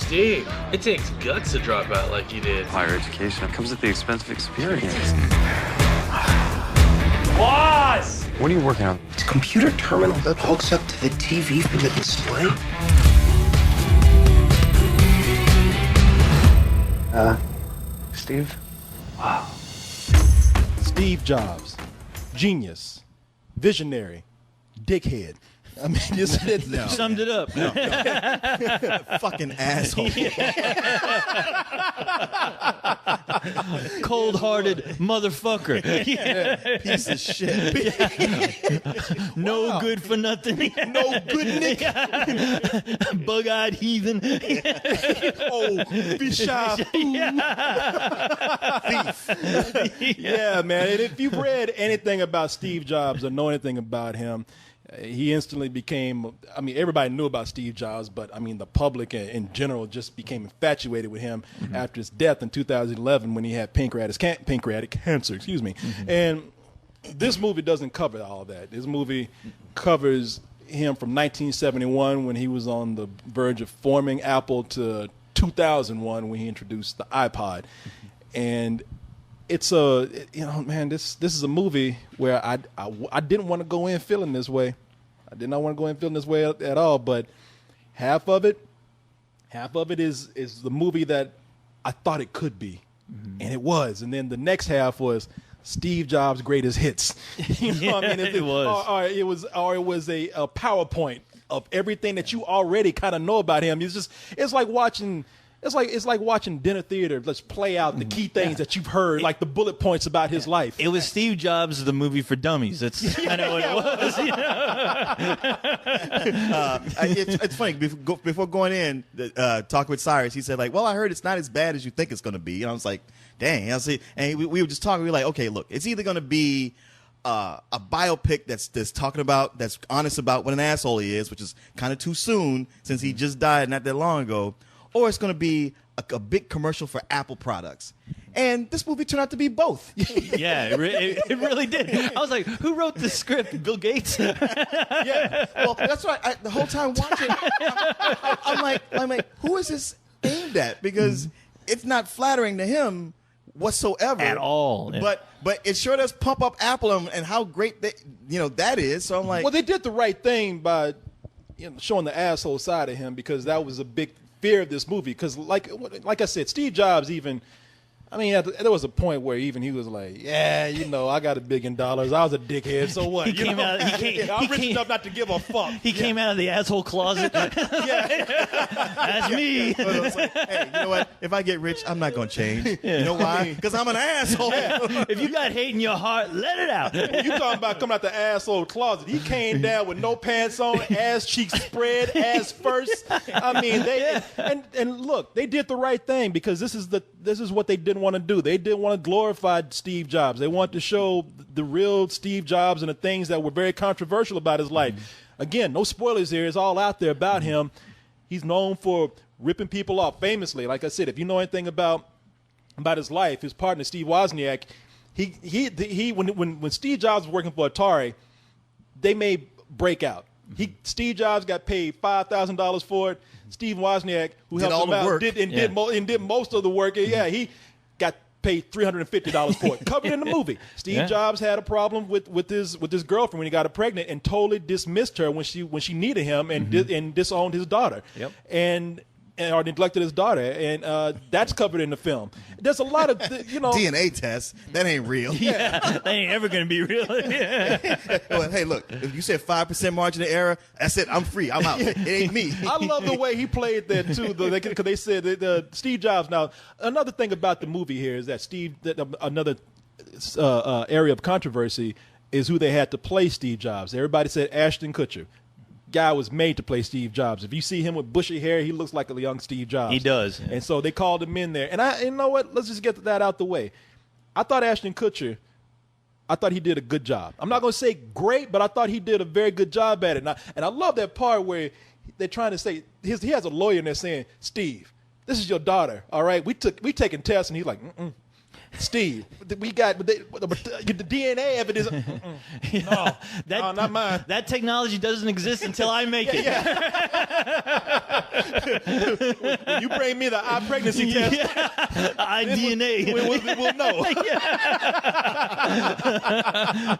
Steve, it takes guts to drop out like you did. Higher education comes at the expense of experience. Boss! What are you working on? It's a computer terminal that hooks up to the TV for the display. Steve? Wow. Steve Jobs, genius, visionary, dickhead. I mean, you summed it up. No. Fucking asshole. Cold-hearted motherfucker. Piece of shit. No good for nothing. No good Nick. Bug-eyed heathen. Oh, Bishop. Yeah, man. And if you've read anything about Steve Jobs or know anything about him, he instantly became, I mean, everybody knew about Steve Jobs, but I mean, the public in general just became infatuated with him after his death in 2011 when he had pancreatic cancer, excuse me. And this movie doesn't cover all of that. This movie covers him from 1971 when he was on the verge of forming Apple to 2001 when he introduced the iPod. And it's man, this is a movie where I didn't want to go in feeling this way. I did not want to go in feeling this way at all. But half of it is the movie that I thought it could be, and it was. And then the next half was Steve Jobs' greatest hits. You know what I mean? It was. Or it was a PowerPoint of everything that you already kind of know about him. It's like watching dinner theater. Let's play out the key things that you've heard, like the bullet points about his life. It was Steve Jobs, the movie for dummies. That's kind of what it was. You know? It's funny. Before going in, talking with Cyrus, he said, like, well, I heard it's not as bad as you think it's going to be. And I was like, dang. I see. And we were just talking. We were like, okay, look, it's either going to be a biopic that's talking about, that's honest about what an asshole he is, which is kind of too soon since he just died not that long ago, or it's going to be a big commercial for Apple products. And this movie turned out to be both. Yeah, it really did. I was like, who wrote the script? Bill Gates? Yeah. Well, that's right. The whole time watching, I'm like, who is this aimed at? Because it's not flattering to him whatsoever. At all. Yeah. But it sure does pump up Apple and how great that is. So I'm like, well, they did the right thing by showing the asshole side of him, because that was a big fear of this movie. Because like I said, Steve Jobs even, I mean, there was a point where even he was like, yeah, I got $1 billion. I was a dickhead. So what? I'm rich enough not to give a fuck. He came out of the asshole closet. That's me. But it was like, hey, you know what? If I get rich, I'm not going to change. You know why? Because I'm an asshole. If you got hate in your heart, let it out. You talking about coming out the asshole closet. He came down with no pants on, ass cheeks spread, ass first. I mean, and look, they did the right thing, because this is what they didn't want to do. They didn't want to glorify Steve Jobs. They wanted to show the real Steve Jobs and the things that were very controversial about his life. Again, no spoilers here. It's all out there about him. He's known for ripping people off famously. Like I said, if you know anything about his life, his partner Steve Wozniak, when Steve Jobs was working for Atari, they made Breakout. Steve Jobs got paid $5,000 for it. Steve Wozniak, who helped him out, did most of the work. Yeah, he got paid $350 for it, covered in the movie. Steve Jobs had a problem with his girlfriend when he got her pregnant, and totally dismissed her when she needed him, and disowned his daughter. Yep. Or neglected his daughter, and that's covered in the film. There's a lot of DNA tests that ain't real. Yeah, that ain't ever gonna be real. Well, hey, look, if you said 5% margin of error, that's it. I'm free. I'm out. It ain't me. I love the way he played that too, because they said that Steve Jobs. Now, another thing about the movie here is that another area of controversy is who they had to play Steve Jobs. Everybody said Ashton Kutcher. Guy was made to play Steve Jobs. If you see him with bushy hair, he looks like a young Steve Jobs. He does. And so they called him in there. And you know what? Let's just get that out the way. I thought Ashton Kutcher, he did a good job. I'm not going to say great, but I thought he did a very good job at it. And I love that part where they're trying to say, he has a lawyer and they're saying, Steve, this is your daughter, all right? We taking tests, and he's like, Steve, we got the DNA evidence. No, not mine. That technology doesn't exist until I make it. When you bring me the eye pregnancy test. iDNA. We'll know.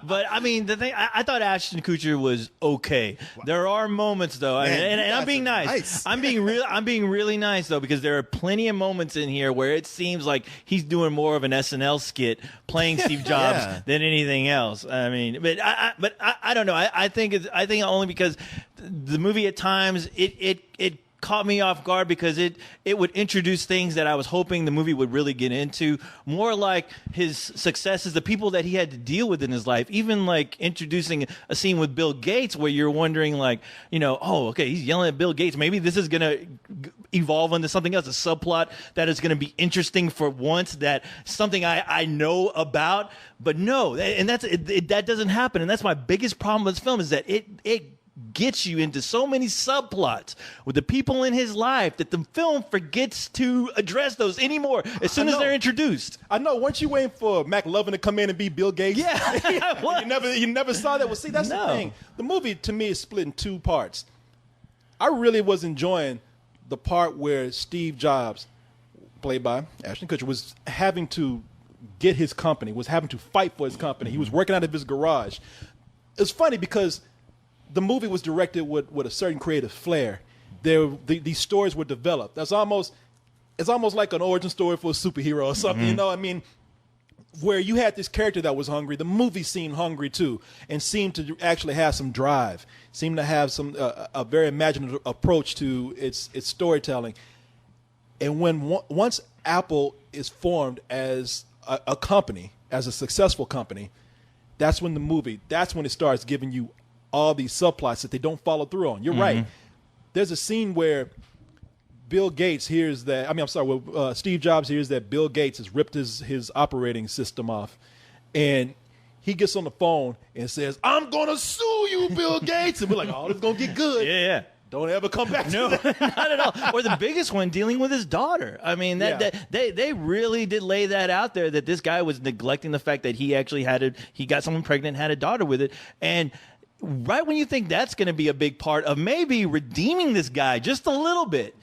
But I mean, the thing I thought Ashton Kutcher was okay. There are moments though, Man, and you I'm guys being are nice. nice. I'm being really nice though, because there are plenty of moments in here where it seems like he's doing more of an SNL skit playing Steve Jobs Yeah. than anything else. I mean, but I don't know. I think only because the movie at times it caught me off guard because it would introduce things that I was hoping the movie would really get into, more like his successes, the people that he had to deal with in his life, even like introducing a scene with Bill Gates where you're wondering like, oh, okay, he's yelling at Bill Gates. Maybe this is going to evolve into something else, a subplot that is going to be interesting for once, that something I know about, but no, and that doesn't happen. And that's my biggest problem with this film, is that it gets you into so many subplots with the people in his life that the film forgets to address those anymore as soon as they're introduced. I know. Weren't you waiting for McLovin to come in and be Bill Gates? Yeah. What? You never saw that. Well, see, that's No. the thing. The movie to me is split in two parts. I really was enjoying the part where Steve Jobs, played by Ashton Kutcher, was having to get his company, was having to fight for his company. He was working out of his garage. It's funny because the movie was directed with a certain creative flair. These stories were developed. It's almost like an origin story for a superhero or something. I mean, where you had this character that was hungry. The movie seemed hungry too, and seemed to actually have some drive. Seemed to have some a very imaginative approach to its storytelling. And once Apple is formed as a company, as a successful company, that's when it starts giving you all these subplots that they don't follow through on. You're right. There's a scene where Bill Gates hears that, Steve Jobs hears that Bill Gates has ripped his operating system off. And he gets on the phone and says, "I'm going to sue you, Bill Gates." And we're like, oh, this is going to get good. Yeah. Don't ever come back No, to that. not at all. Or the biggest one, dealing with his daughter. I mean, they really did lay that out there, that this guy was neglecting the fact that he actually he got someone pregnant and had a daughter with it. And right when you think that's going to be a big part of maybe redeeming this guy just a little bit,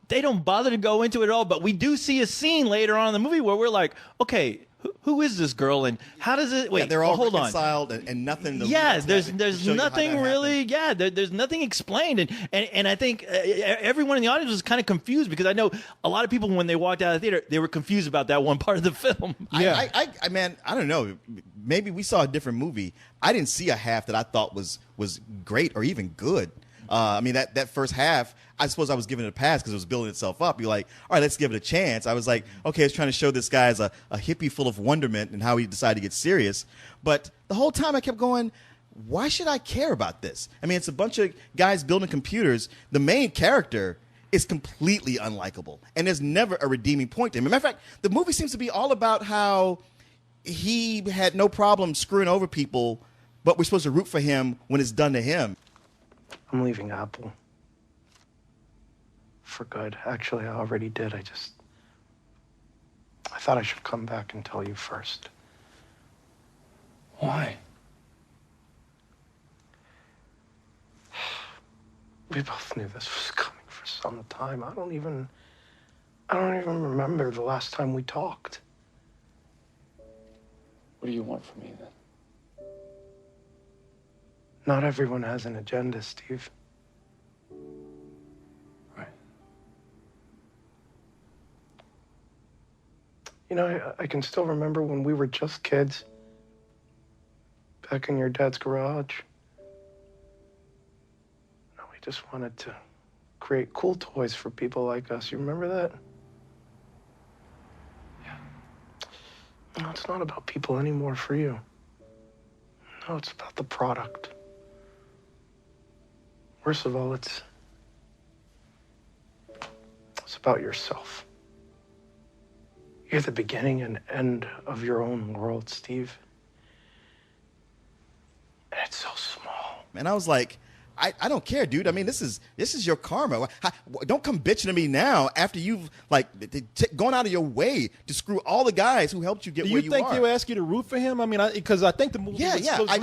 they don't bother to go into it at all. But we do see a scene later on in the movie where we're like, okay, who is this girl and how does it? Wait, Yeah, they're all hold on. reconciled and nothing. There's nothing really. Yeah, there's nothing explained, and I think everyone in the audience was kind of confused, because I know a lot of people, when they walked out of the theater, they were confused about that one part of the film. Yeah. Man, I don't know. Maybe we saw a different movie. I didn't see a half that I thought was great or even good. I mean, that first half, I suppose I was giving it a pass because it was building itself up. You're like, all right, let's give it a chance. I was like, okay, it's trying to show this guy as a hippie full of wonderment and how he decided to get serious. But the whole time I kept going, why should I care about this? I mean, it's a bunch of guys building computers. The main character is completely unlikable, and there's never a redeeming point to him. As a matter of fact, the movie seems to be all about how he had no problem screwing over people, but we're supposed to root for him when it's done to him. I'm leaving Apple. For good. Actually, I already did. I thought I should come back and tell you first. Why? We both knew this was coming for some time. I don't even remember the last time we talked. What do you want from me then? Not everyone has an agenda, Steve. Right. You know, I can still remember when we were just kids, back in your dad's garage. We just wanted to create cool toys for people like us. You remember that? Yeah. No, it's not about people anymore for you. No, it's about the product. Worst of all, it's about yourself. You're the beginning and end of your own world, Steve. And it's so small. And I was like, I don't care, dude. I mean, this is your karma. Don't come bitching to me now after you've like gone out of your way to screw all the guys who helped you get where you are. Do you think they'll ask you to root for him? I mean, because I think the movie. Yeah. I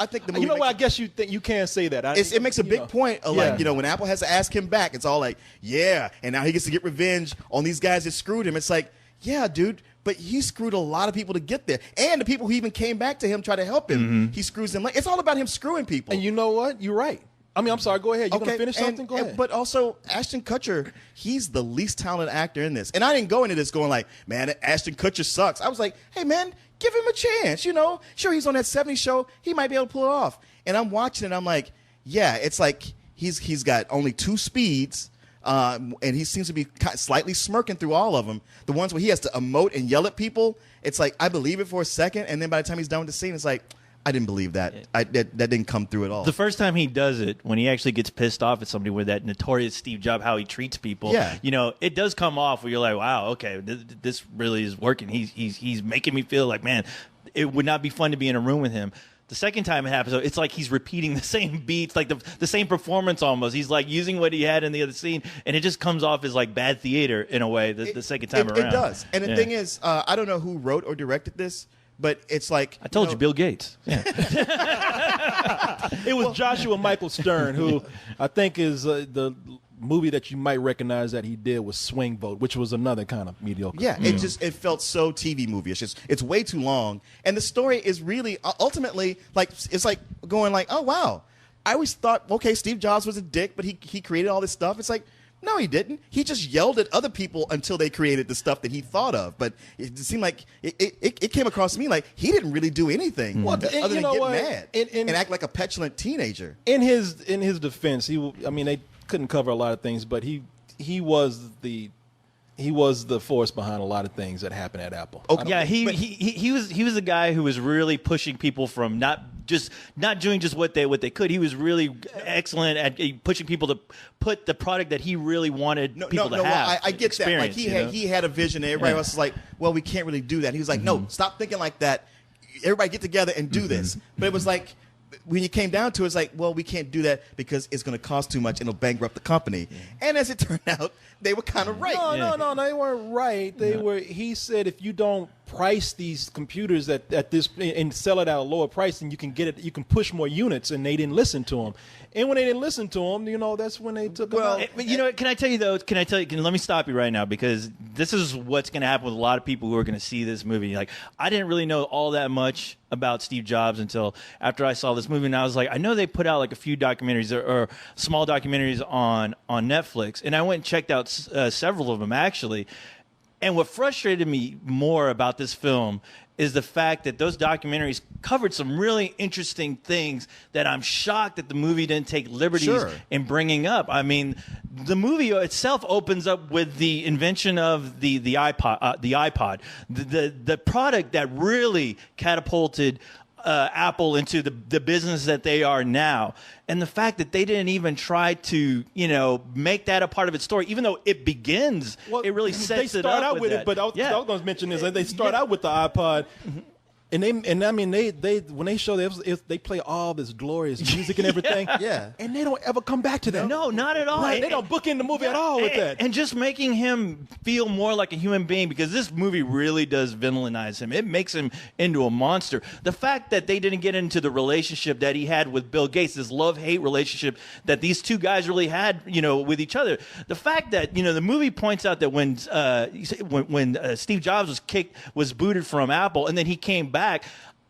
think the movie. You know what? I guess you can't say that. It makes a big point of like, when Apple has to ask him back, it's all like, yeah, and now he gets to get revenge on these guys that screwed him. It's like, yeah, dude. But he screwed a lot of people to get there. And the people who even came back to him, try to help him, he screws them. It's all about him screwing people. And you know what? You're right. I mean, I'm sorry. Go ahead. You're going to finish something? Go ahead. But also, Ashton Kutcher, he's the least talented actor in this. And I didn't go into this going like, man, Ashton Kutcher sucks. I was like, hey, man, give him a chance. Sure, he's on that 70s show. He might be able to pull it off. And I'm watching it. I'm like, yeah, it's like he's got only 2 speeds. And he seems to be slightly smirking through all of them. The ones where he has to emote and yell at people, it's like, I believe it for a second, and then by the time he's done with the scene, it's like, I didn't believe that. That didn't come through at all. The first time he does it, when he actually gets pissed off at somebody with that notorious Steve Jobs, how he treats people, it does come off where you're like, wow, okay, this really is working. He's making me feel like, man, it would not be fun to be in a room with him. The second time it happens, it's like he's repeating the same beats, like the same performance almost. He's like using what he had in the other scene, and it just comes off as like bad theater in a way the second time around. It does. And the thing is, I don't know who wrote or directed this, but it's like... I told you, Bill Gates. Yeah. It was Joshua Michael Stern, who I think is the movie that you might recognize that he did was Swing Vote, which was another kind of mediocre. Yeah, it felt so TV movie. It's way too long, and the story is really ultimately like it's like going like, oh wow, I always thought okay, Steve Jobs was a dick, but he created all this stuff. It's like, no, he didn't. He just yelled at other people until they created the stuff that he thought of. But it seemed like it came across to me like he didn't really do anything other than get mad and act like a petulant teenager. In his defense, they couldn't cover a lot of things, but he was the force behind a lot of things that happened at Apple. Okay. Yeah, he was the guy who was really pushing people from not doing just what they could. He was really excellent at pushing people to put the product that he really wanted people to have. Well, I get that. Like he had a vision, and everybody else was like, well, we can't really do that. He was like, no, stop thinking like that. Everybody get together and do this. But it was like, when you came down to it, it's like, well, we can't do that because it's going to cost too much and it'll bankrupt the company. And as it turned out, they were kind of right. No, they weren't right. He said if you don't price these computers at this and sell it at a lower price, then you can push more units, and they didn't listen to him. And when they didn't listen to him, that's when they took him out. Can I tell you though? Let me stop you right now, because this is what's going to happen with a lot of people who are going to see this movie. Like, I didn't really know all that much about Steve Jobs until after I saw this movie, and I was like, I know they put out like a few documentaries or small documentaries on Netflix, and I went and checked out several of them actually. And what frustrated me more about this film is the fact that those documentaries covered some really interesting things that I'm shocked that the movie didn't take liberties in bringing up. I mean, the movie itself opens up with the invention of the iPod, the product that really catapulted Apple into the business that they are now. And the fact that they didn't even try to, make that a part of its story, even though it begins, it really sets it up. They start out with it, but I was going to mention is that they start out with the iPod. And they when they show they play all this glorious music and everything, and they don't ever come back to that. No, not at all. Right, they don't book in the movie at all with that. And just making him feel more like a human being, because this movie really does villainize him. It makes him into a monster. The fact that they didn't get into the relationship that he had with Bill Gates, this love-hate relationship that these two guys really had, with each other. The fact that the movie points out that when Steve Jobs was booted from Apple, and then he came back.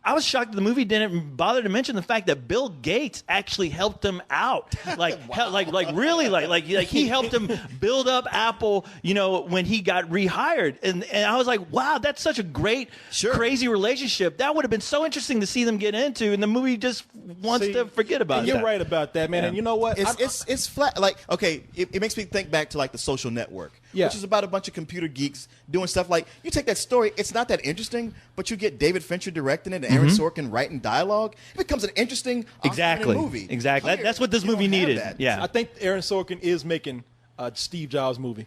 I was shocked that the movie didn't bother to mention the fact that Bill Gates actually helped him out, like he helped him build up Apple, when he got rehired, and I was like, wow, that's such a great, crazy relationship. That would have been so interesting to see them get into, and the movie just wants to forget about it. You're right about that, man. Yeah. And you know what? It's flat. Like, okay, it makes me think back to like The Social Network, which is about a bunch of computer geeks doing stuff. Like, you take that story, it's not that interesting, but you get David Fincher directing it and Aaron Sorkin writing dialogue. It becomes an interesting movie. Exactly. That's what this movie needed. Yeah, I think Aaron Sorkin is making Steve Jobs movie.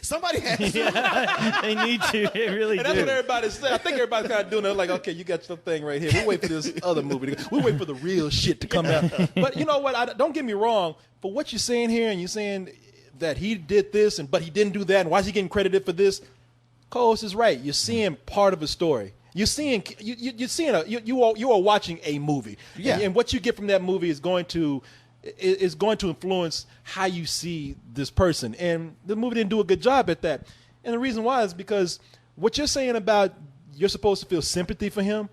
Somebody has to. They need to. They really And that's what do. everybody's saying. I think everybody's kind of doing it like, okay, you got your thing right here. We'll wait for this other movie. We'll wait for the real shit to come out. But you know what? Don't get me wrong. For what you're saying here, and you're saying that he did this, but he didn't do that, and why is he getting credited for this? Co-host is right. You're seeing part of a story. You're seeing you are watching a movie. Yeah. And what you get from that movie is going to influence how you see this person. And the movie didn't do a good job at that. And the reason why is because what you're saying about you're supposed to feel sympathy for him.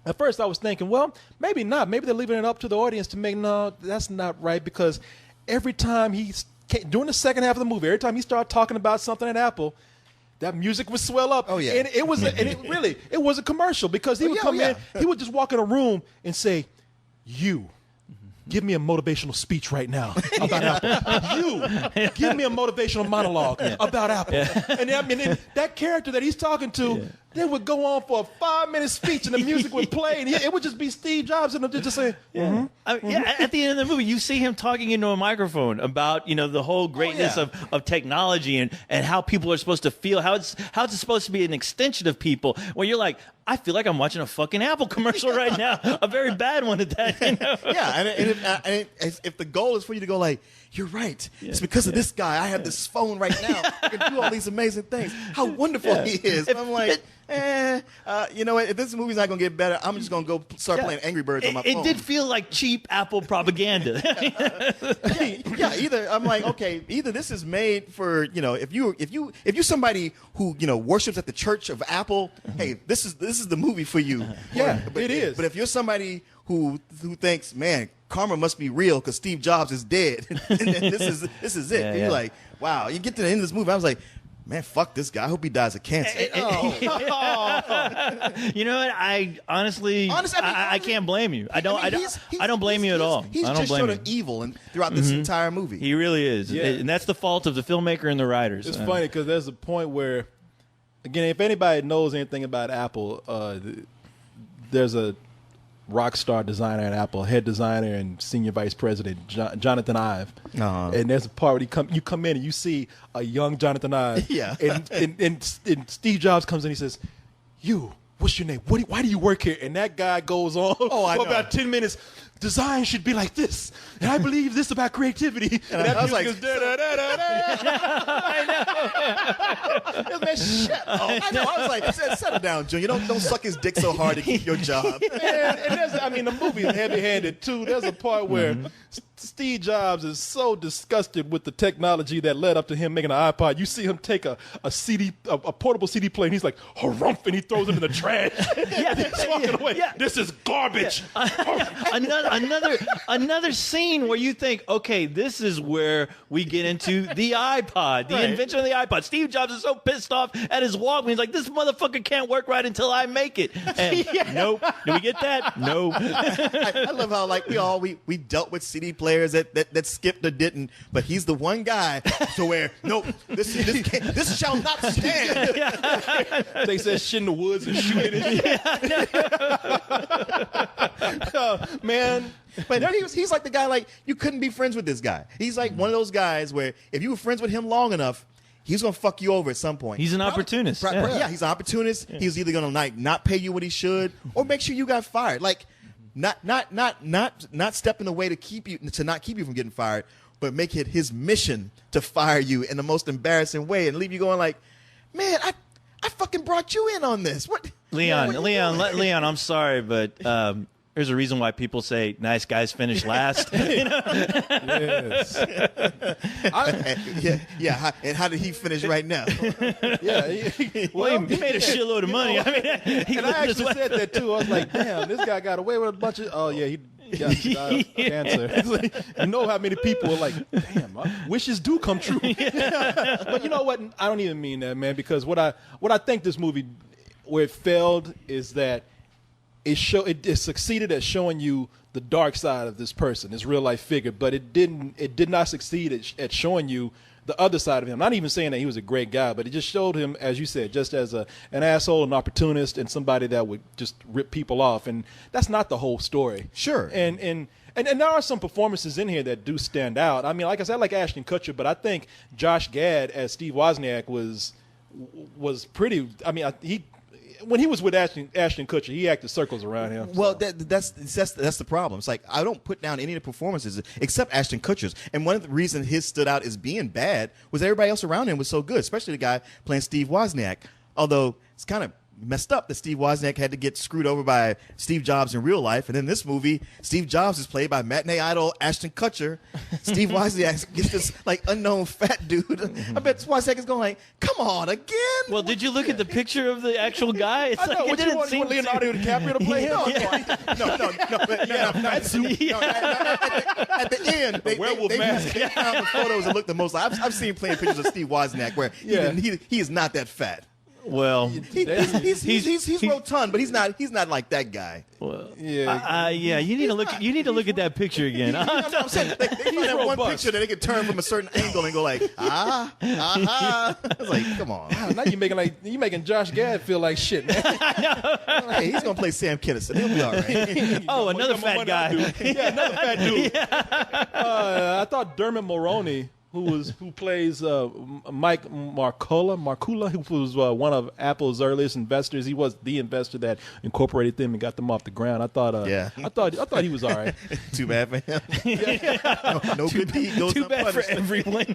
At first I was thinking, well, maybe not. Maybe they're leaving it up to the audience to make, no, that's not right. Because every time during the second half of the movie, every time he started talking about something at Apple, that music would swell up. Oh, yeah. And it was, it was a commercial because he would come in, he would just walk in a room and say, you. Give me a motivational speech right now about Apple. You give me a motivational monologue about Apple. And and that character that he's talking to, they would go on for a 5-minute speech, and the music would play, and it would just be Steve Jobs, and just say, At the end of the movie, you see him talking into a microphone about the whole greatness of technology and how people are supposed to feel, how it's supposed to be an extension of people. Where you're like, I feel like I'm watching a fucking Apple commercial right now, a very bad one at that. Yeah, and if the goal is for you to go like, you're right, it's because of this guy. I have this phone right now. I can do all these amazing things. How wonderful he is. And I'm like, you know what? If this movie's not gonna get better, I'm just gonna go start playing Angry Birds on my phone. It did feel like cheap Apple propaganda. Yeah, either I'm like, okay, either this is made for if you're somebody who worships at the church of Apple, hey, this is the movie for you. Yeah, but it is. But if you're somebody who thinks, man, karma must be real because Steve Jobs is dead, and this is it. Yeah, And yeah. you're like, wow. You get to the end of this movie, I was like, man, fuck this guy. I hope he dies of cancer. You know what? I honestly, I can't blame you. I don't blame you at all. He's I don't just blame sort you. of evil throughout this entire movie. He really is, Yeah. and that's the fault of the filmmaker and the writers. It's funny because there's a point where, again, if anybody knows anything about Apple, there's a rock star designer at Apple, head designer and senior vice president, Jonathan Ive. And there's a part where you come in and you see a young Jonathan Ive. Yeah. And Steve Jobs comes in and he says, you, what's your name? Why do you work here? And that guy goes on I for know. about 10 minutes. Design should be like this. And I believe this about creativity. And that I was music like, is Man, shut up. I know. I was like, settle down, Junior. Don't suck his dick so hard to keep your job. And the movie is heavy-handed too. There's a part where Steve Jobs is so disgusted with the technology that led up to him making an iPod. You see him take a portable CD player, and he's like, harumph, and he throws it in the trash. He's walking away. Yeah. This is garbage. Another scene where you think, okay, this is where we get into the iPod, the invention of the iPod. Steve Jobs is so pissed off at his Walkman. He's like, this motherfucker can't work right until I make it. And nope. Do we get that? No. I love how we dealt with CD players that skipped or didn't, but he's the one guy to where nope, this shall not stand. Takes that shit in the woods and shoot it. Man. But then he's like the guy, like, you couldn't be friends with this guy. He's like one of those guys where if you were friends with him long enough, he's gonna fuck you over at some point. He's an opportunist. Yeah, he's an opportunist. Yeah. He's either gonna not pay you what he should, or make sure you got fired. Like, not step in the way to not keep you from getting fired, but make it his mission to fire you in the most embarrassing way and leave you going like, man, I fucking brought you in on this. What, Leon, Leon, I'm sorry, but there's a reason why people say nice guys finish last. Yes. And how did he finish right now? Yeah. He made a shitload of money. I mean, And I actually said that too. I was like, damn, this guy got away with a bunch of. He got cancer. It's like, you know how many people are like, damn, wishes do come true. But you know what? I don't even mean that, man, because what I think this movie, where it failed, is that it succeeded at showing you the dark side of this person, this real life figure, but it did not succeed at showing you the other side of him. I'm not even saying that he was a great guy, but it just showed him, as you said, just as an asshole, an opportunist, and somebody that would just rip people off. And that's not the whole story. Sure. And And there are some performances in here that do stand out. I mean, like I said, I like Ashton Kutcher, but I think Josh Gad as Steve Wozniak was pretty. I mean, when he was with Ashton Kutcher, he acted circles around him. Well, so. that's the problem. It's like I don't put down any of the performances except Ashton Kutcher's, and one of the reasons his stood out as being bad was everybody else around him was so good, especially the guy playing Steve Wozniak. Although it's kind of messed up that Steve Wozniak had to get screwed over by Steve Jobs in real life, and in this movie, Steve Jobs is played by matinee idol Ashton Kutcher. Steve Wozniak gets this like unknown fat dude. I bet Wozniak is going like, "Come on again." Well, did you look at the picture of the actual guy? It's I know. like, What it you didn't want seem Leonardo DiCaprio to play him? At the end, they found the photos that look the most. I've seen plenty of pictures of Steve Wozniak where he is not that fat. Well, He's rotund, but he's not like that guy. well, Yeah. You need to look. You need to look at that picture again. I'm saying they find that one robust. picture that they can turn from a certain angle and go like, It's like, come on. Now you making Josh Gad feel like shit, man. Hey, he's gonna play Sam Kinison. He'll be all right. Oh, another fat guy. Yeah, another fat dude. I thought Dermot Mulroney, who plays Mike Markula, who was one of Apple's earliest investors. He was the investor that incorporated them and got them off the ground. I thought he was all right. Too bad for him. No good deed goes Too bad for unpunished. everyone.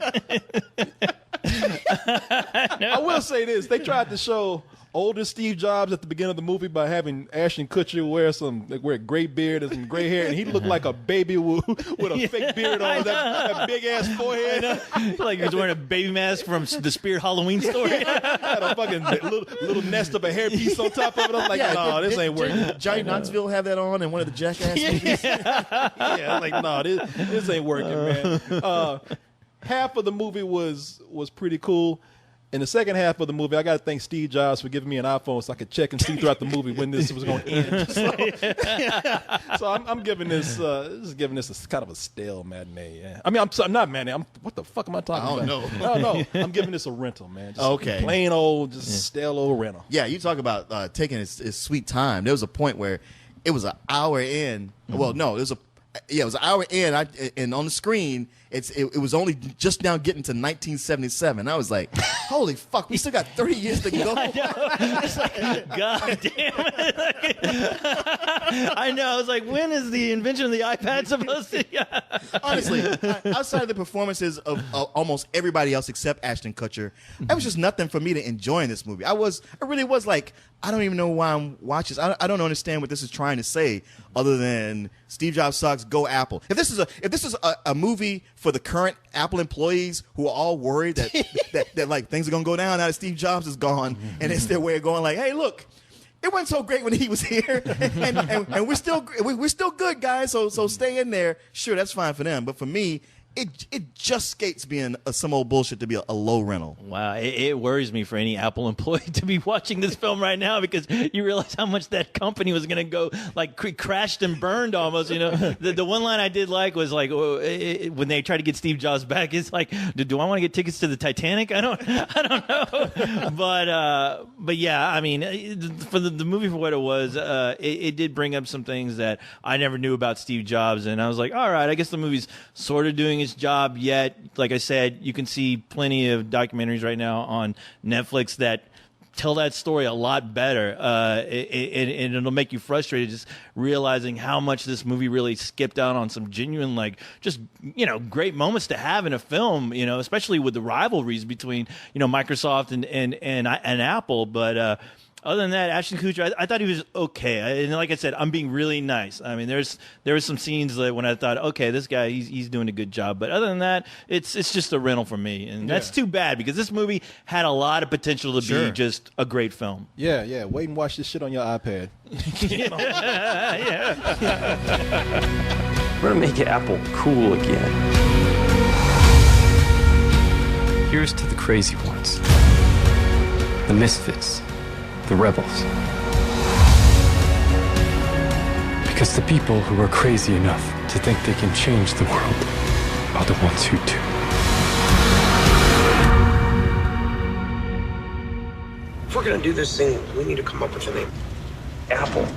I will say this: they tried to show older Steve Jobs at the beginning of the movie by having Ashton Kutcher wear a gray beard and some gray hair, and he looked like a baby with a fake beard on, that big ass forehead. Like he was wearing a baby mask from the Spirit Halloween story. Had a fucking little nest of a hairpiece on top of it. I'm like, no, this ain't working. Didn't Johnny Knoxville have that on in one of the Jackass movies? Yeah, I'm like, no, this ain't working, man. Half of the movie was pretty cool. In the second half of the movie, I got to thank Steve Jobs for giving me an iPhone so I could check and see throughout the movie when this was going to end. So I'm giving this a kind of a stale matinee. Yeah. I mean, I'm not matinee. What the fuck am I talking about? No. I'm giving this a rental, man. Just Okay. plain old, stale old rental. Yeah, you talk about taking his sweet time. There was a point where it was an hour in. Well, no, it was an hour in. And on the screen, it was only just now getting to 1977. I was like, holy fuck, we still got 30 years to go. I know. It's like, God damn it. I know. I was like, when is the invention of the iPad supposed to? Honestly, outside of the performances of almost everybody else except Ashton Kutcher, that was just nothing for me to enjoy in this movie. I really was like, I don't even know why I'm watching this. I don't understand what this is trying to say other than Steve Jobs sucks, go Apple. If this is a movie for the current Apple employees who are all worried that like things are gonna go down now that Steve Jobs is gone, and it's their way of going like, hey, look, it wasn't so great when he was here, and we're still good, guys. So stay in there. Sure, that's fine for them, but for me, it just skates being some old bullshit to be a low rental. Wow, it worries me for any Apple employee to be watching this film right now because you realize how much that company was going to go like crashed and burned almost. You know, the one line I did like was like when they tried to get Steve Jobs back, it's like, do I want to get tickets to the Titanic? I don't know. But yeah, I mean, for the movie for what it was, it did bring up some things that I never knew about Steve Jobs, and I was like, all right, I guess the movie's sort of doing its job yet. Like I said, you can see plenty of documentaries right now on Netflix that tell that story a lot better, and it'll make you frustrated just realizing how much this movie really skipped out on some genuine, like, just, you know, great moments to have in a film, you know, especially with the rivalries between, you know, Microsoft and Apple. But other than that, Ashton Kutcher, I thought he was okay. And like I said, I'm being really nice. I mean, there were some scenes that when I thought, okay, this guy, he's doing a good job. But other than that, it's just a rental for me. And that's too bad because this movie had a lot of potential to be just a great film. Yeah. Wait and watch this shit on your iPad. We're gonna make Apple cool again. Here's to the crazy ones, the misfits, the rebels. Because the people who are crazy enough to think they can change the world are the ones who do. If we're gonna do this thing, we need to come up with a name. Apple.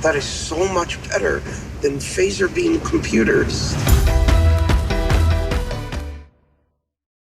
that is so much better than phaser beam computers.